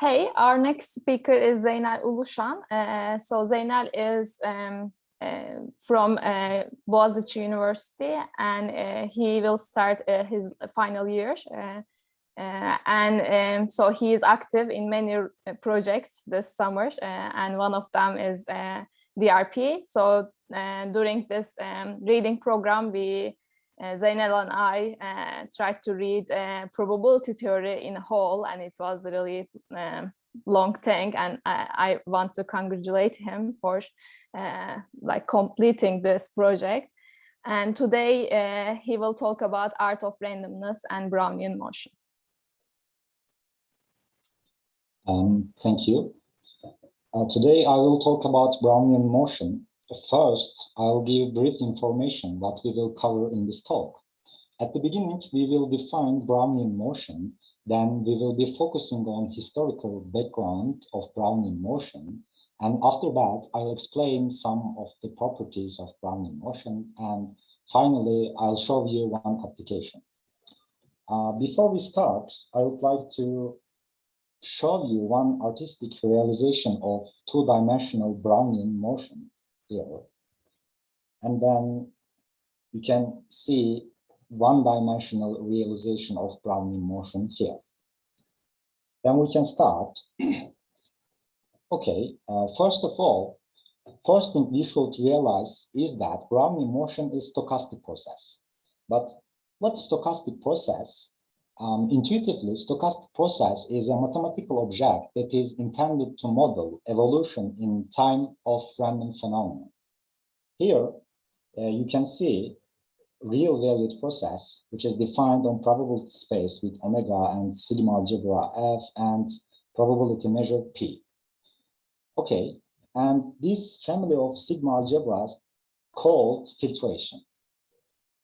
Hey, our next speaker is Zeynel Uluşan. So Zeynel is from Boğaziçi University, and he will start his final year. So he is active in many projects this summer, and one of them is DRP. So during this reading program, Zeynel and I tried to read probability theory in a whole, and it was really long thing. And I want to congratulate him for like completing this project. And today he will talk about art of randomness and Brownian motion. Thank you. Today I will talk about Brownian motion. First, I'll give brief information what we will cover in this talk. At the beginning, we will define Brownian motion. Then we will be focusing on historical background of Brownian motion. And after that, I'll explain some of the properties of Brownian motion. And finally, I'll show you one application. Before we start, I would like to show you one artistic realization of two-dimensional Brownian motion here. And then you can see one-dimensional realization of Brownian motion here. Then we can start. Okay, first of all, first thing we should realize is that Brownian motion is stochastic process. But what's stochastic process? Intuitively, stochastic process is a mathematical object that is intended to model evolution in time of random phenomena. Here, you can see real valued process, which is defined on probability space with omega and sigma algebra F and probability measure P. Okay, and this family of sigma algebras called filtration.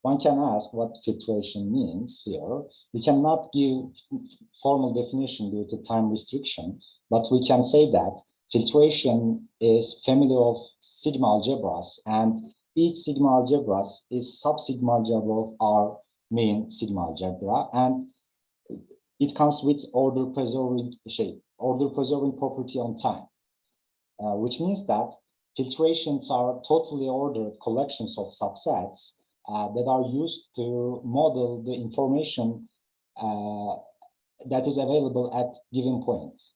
One can ask what filtration means here. We cannot give formal definition due to time restriction, but we can say that filtration is family of sigma algebras, and each sigma algebras is sub-sigma algebra of our main sigma algebra, and it comes with order preserving property on time, which means that filtrations are totally ordered collections of subsets that are used to model the information that is available at given points.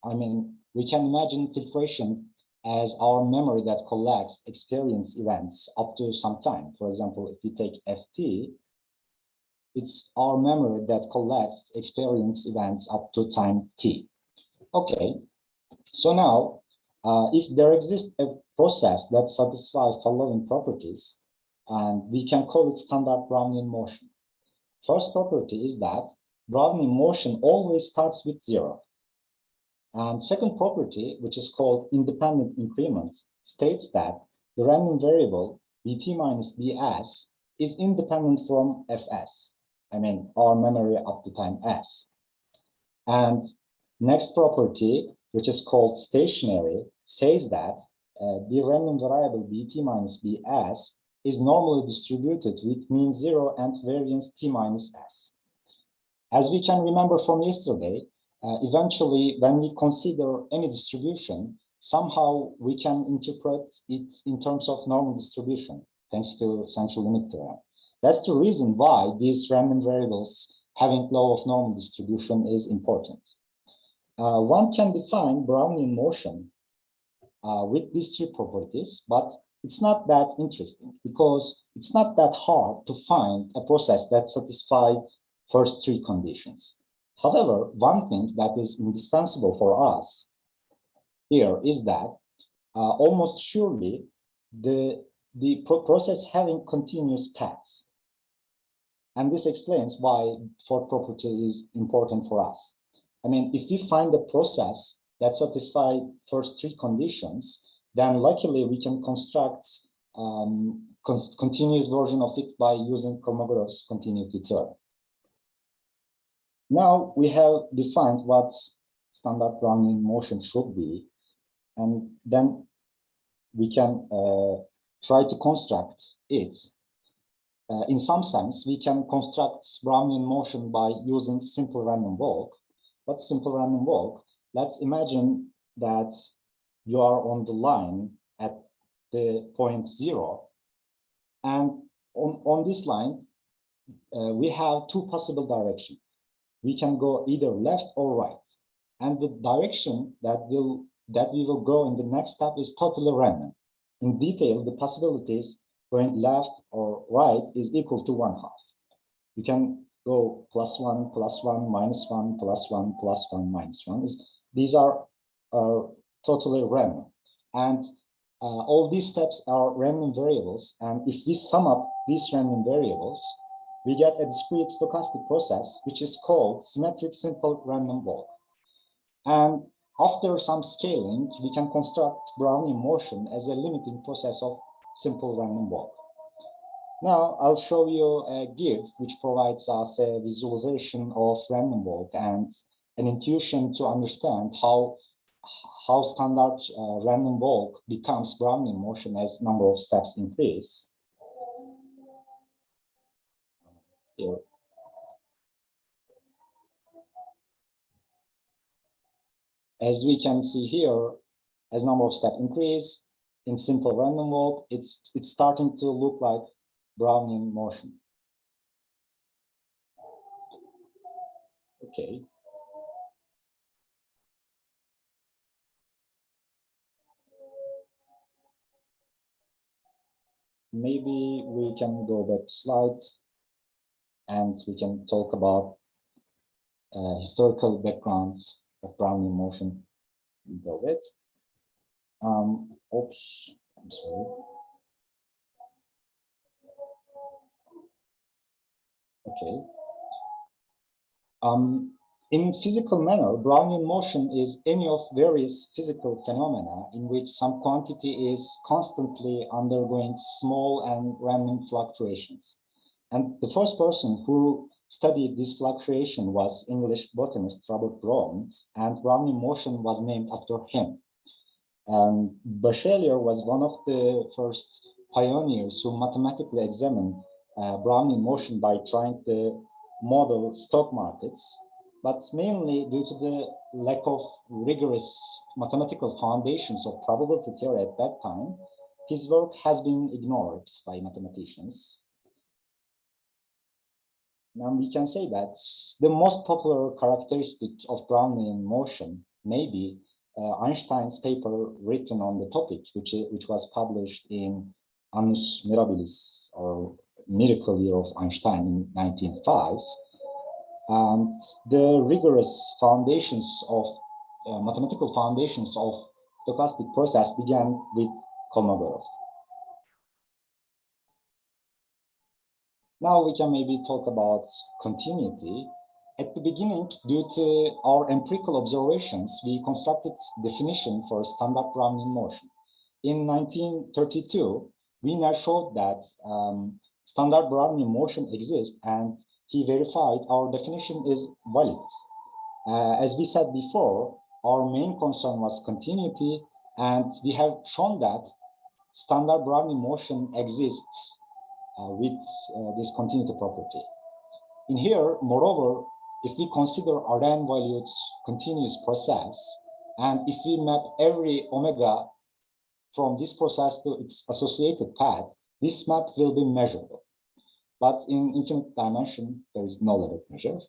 I mean, we can imagine filtration as our memory that collects experience events up to some time. For example, if we take ft, it's our memory that collects experience events up to time t. Okay, so now, if there exists a process that satisfies following properties, and we can call it standard Brownian motion. First property is that Brownian motion always starts with zero. And second property, which is called independent increments, states that the random variable bt minus bs is independent from fs. I mean, our memory up to time s. And next property, which is called stationary, says that the random variable bt minus bs is normally distributed with mean zero and variance t minus s. As we can remember from yesterday, eventually when we consider any distribution, somehow we can interpret it in terms of normal distribution, thanks to central limit theorem. That's the reason why these random variables having law of normal distribution is important. One can define Brownian motion with these three properties, but it's not that interesting because it's not that hard to find a process that satisfies first three conditions. However, one thing that is indispensable for us here is that almost surely the process having continuous paths. And this explains why fourth property is important for us. I mean, if we find a process that satisfies first three conditions, then luckily we can construct continuous version of it by using Kolmogorov's continuity theorem. Now we have defined what standard Brownian motion should be, and then we can try to construct it. In some sense, we can construct Brownian motion by using simple random walk. What's simple random walk? let's imagine that you are on the line at the point 0. And on this line, we have two possible directions. We can go either left or right. And the direction that we will go in the next step is totally random. In detail, the possibilities going left or right is equal to 1/2. You can go +1, +1, -1, +1, +1, -1. These are totally random. And all these steps are random variables. And if we sum up these random variables, we get a discrete stochastic process, which is called symmetric simple random walk. And after some scaling, we can construct Brownian motion as a limiting process of simple random walk. Now, I'll show you a GIF, which provides us a visualization of random walk and an intuition to understand how standard random walk becomes Brownian motion as number of steps increase. Here. As we can see here, as number of steps increase in simple random walk, it's starting to look like Brownian motion. Okay. Maybe we can go back to slides and we can talk about historical backgrounds of Brownian motion a little bit. Oops, I'm sorry. Okay. In physical manner, Brownian motion is any of various physical phenomena in which some quantity is constantly undergoing small and random fluctuations. And the first person who studied this fluctuation was English botanist Robert Brownion, and Brownian motion was named after him. Bachelier was one of the first pioneers who mathematically examined Brownian motion by trying to model stock markets, but mainly due to the lack of rigorous mathematical foundations of probability theory at that time, his work has been ignored by mathematicians. Now we can say that the most popular characteristic of Brownian motion may be Einstein's paper written on the topic, which was published in Annus Mirabilis, or Miracle Year of Einstein, in 1905. And the rigorous foundations of mathematical foundations of stochastic process began with Kolmogorov. Now we can maybe talk about continuity. At the beginning, due to our empirical observations, we constructed definition for standard Brownian motion. In 1932, Wiener showed that standard Brownian motion exists, and he verified our definition is valid. As we said before, our main concern was continuity, and we have shown that standard Brownian motion exists with this continuity property. In here, moreover, if we consider Rn valued continuous process, and if we map every omega from this process to its associated path, this map will be measurable. But in infinite dimension, there is no limit measure.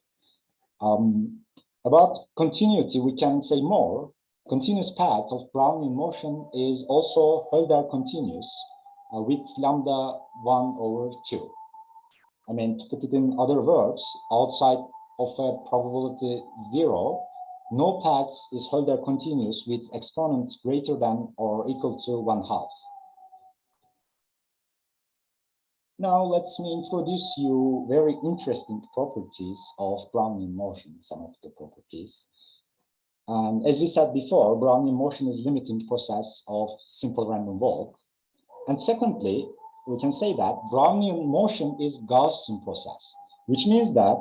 About continuity, we can say more. Continuous path of Brownian motion is also Hölder continuous with lambda 1/2. I mean, to put it in other words, outside of a probability 0, no path is Hölder continuous with exponent greater than or equal to 1/2. Now let me introduce you very interesting properties of Brownian motion, some of the properties. As we said before, Brownian motion is limiting process of simple random walk. And secondly, we can say that Brownian motion is Gaussian process, which means that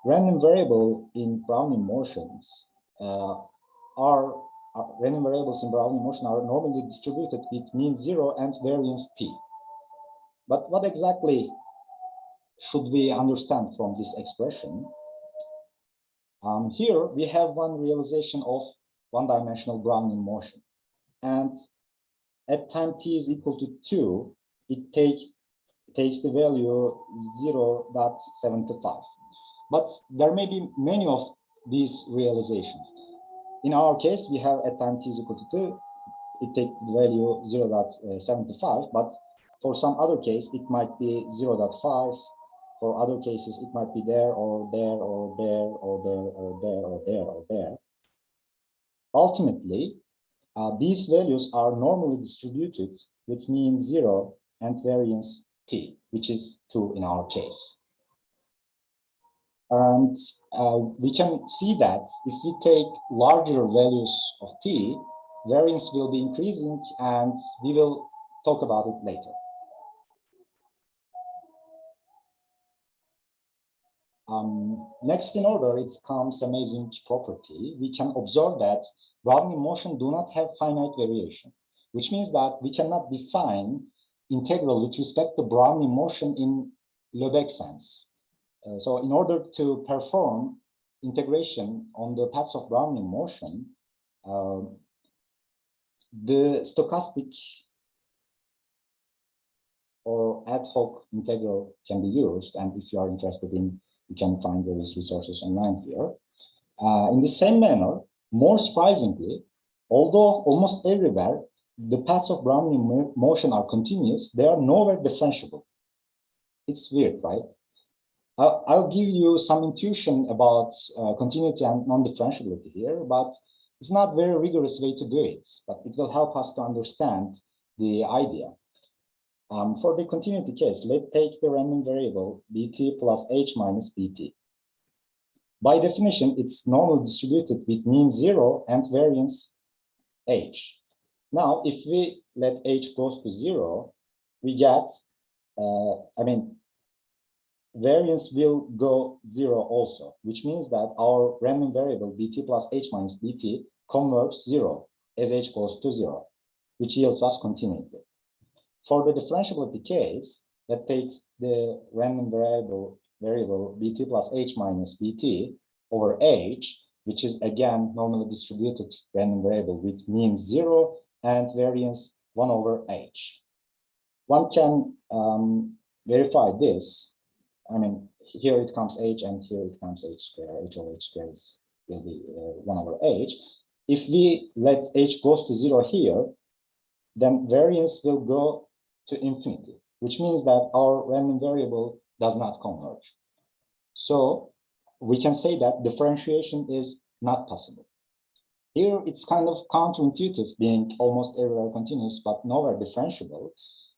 random variable in Brownian motions random variables in Brownian motion are normally distributed with mean 0 and variance t. But what exactly should we understand from this expression? Here we have one realization of one-dimensional Brownian motion. And at time t is equal to 2, it takes the value 0.75. But there may be many of these realizations. In our case, we have at time t is equal to 2, it takes the value 0.75, but for some other case, it might be 0.5. For other cases, it might be there or there or there or there or there or there or there. Ultimately, these values are normally distributed with mean 0 and variance t, which is 2 in our case. And we can see that if we take larger values of t, variance will be increasing, and we will talk about it later. Next in order, it comes amazing property. We can observe that Brownian motion do not have finite variation, which means that we cannot define integral with respect to Brownian motion in Lebesgue sense. So in order to perform integration on the paths of Brownian motion, the stochastic or ad hoc integral can be used, and if you are interested in, you can find various resources online here. In the same manner, more surprisingly, although almost everywhere the paths of Brownian motion are continuous, they are nowhere differentiable. It's weird, right? I'll give you some intuition about continuity and non-differentiability here, but it's not a very rigorous way to do it, but it will help us to understand the idea. For the continuity case, let's take the random variable bt plus h minus bt. By definition, it's normally distributed with mean 0 and variance h. Now, if we let h goes to 0, we get, variance will go 0 also, which means that our random variable bt plus h minus bt converges 0 as h goes to 0, which yields us continuity. For the differentiability case, let's take the random variable bt plus h minus bt over h, which is again normally distributed random variable with mean 0 and variance 1 over h. One can verify this. Here it comes h and here it comes h square. H over h square will be 1 over h. If we let h goes to 0 here, then variance will go to infinity, which means that our random variable does not converge. So we can say that differentiation is not possible. Here it's kind of counterintuitive, being almost everywhere continuous but nowhere differentiable.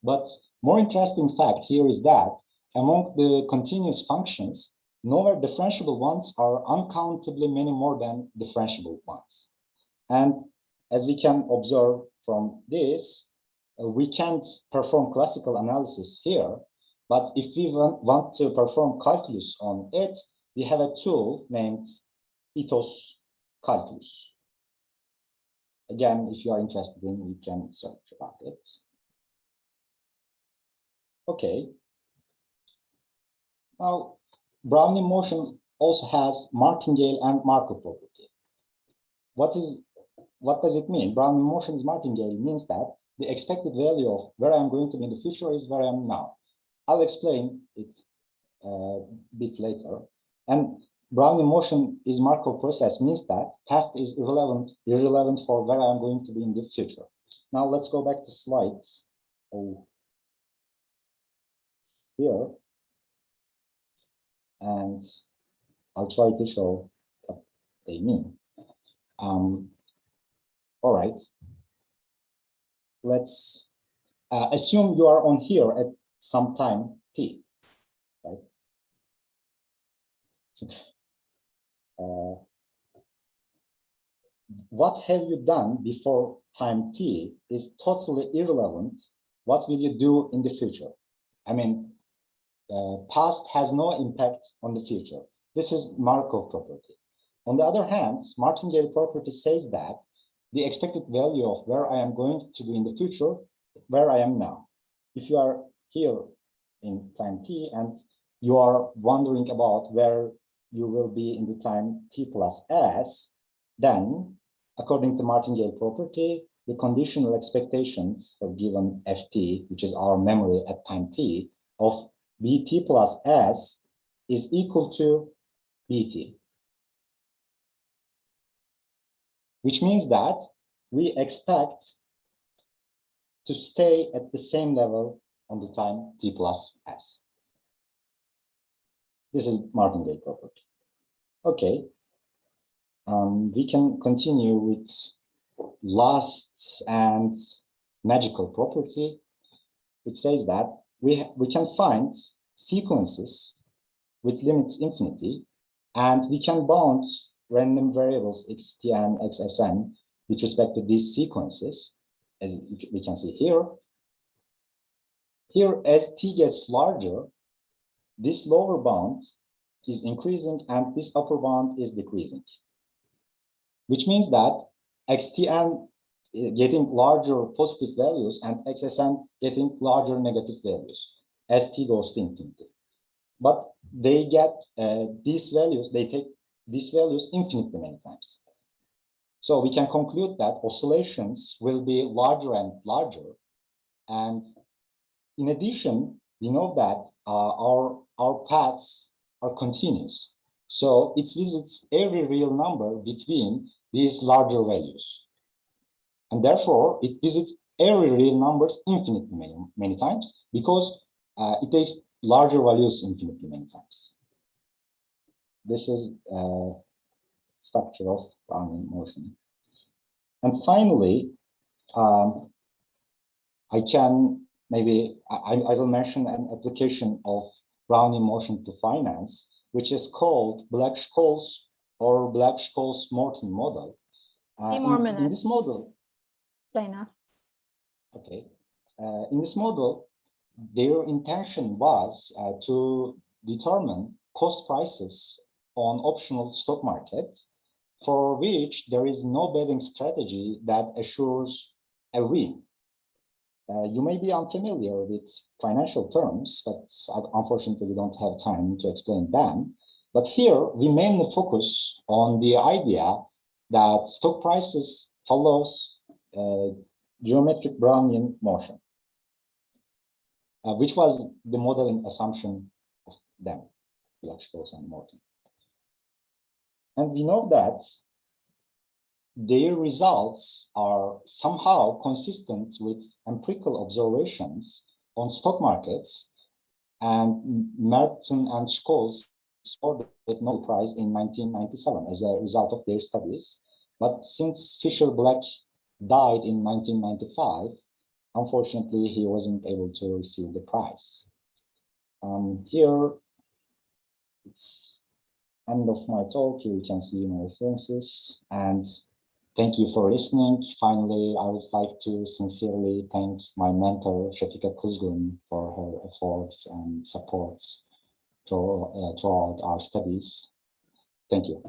But more interesting fact here is that among the continuous functions, nowhere differentiable ones are uncountably many more than differentiable ones. And as we can observe from this, we can't perform classical analysis here, but if we want to perform calculus on it, we have a tool named ethos calculus. Again, if you are interested in, you can search about it. Okay. Now, Brownian motion also has martingale and Markov property. What does it mean? Brownian motion's martingale means that the expected value of where I'm going to be in the future is where I am now. I'll explain it a bit later. And Brownian motion is Markov process means that past is irrelevant for where I'm going to be in the future. Now let's go back to slides. Here. And I'll try to show what they mean. All right. Let's assume you are on here at some time t, right? What have you done before time t is totally irrelevant. What will you do in the future? Past has no impact on the future. This is Markov property. On the other hand, martingale property says that the expected value of where I am going to be in the future, where I am now. If you are here in time t and you are wondering about where you will be in the time t plus s, then according to martingale property, the conditional expectations for given ft, which is our memory at time t, of bt plus s is equal to bt. Which means that we expect to stay at the same level on the time t plus s. This is martingale property. Okay, we can continue with last and magical property, which says that we can find sequences with limits infinity, and we can bound random variables xt and xsn with respect to these sequences, as we can see here. Here, as t gets larger, this lower bound is increasing and this upper bound is decreasing, which means that xtn getting larger positive values and xsn getting larger negative values as t goes to infinity. But they get these values, they take these values infinitely many times. So we can conclude that oscillations will be larger and larger. And in addition, we know that our paths are continuous. So it visits every real number between these larger values. And therefore, it visits every real numbers infinitely many times, because it takes larger values infinitely many times. This is structure of Brownian motion. And finally, I will mention an application of Brownian motion to finance, which is called Black-Scholes or Black-Scholes-Morton model. In this model, Zeynel. Okay, in this model, their intention was to determine cost prices on optional stock markets, for which there is no betting strategy that assures a win. You may be unfamiliar with financial terms, but unfortunately we don't have time to explain them. But here we mainly focus on the idea that stock prices follows geometric Brownian motion, which was the modeling assumption of them, Black-Scholes and Morton. And we know that their results are somehow consistent with empirical observations on stock markets, and Morton and Scholes scored the Nobel Prize in 1997 as a result of their studies. But since Fisher-Black died in 1995, unfortunately, he wasn't able to receive the prize. Here, it's end of my talk. Here you can see my references, and thank you for listening. Finally, I would like to sincerely thank my mentor, Shafika Kuzgun, for her efforts and support throughout our studies. Thank you.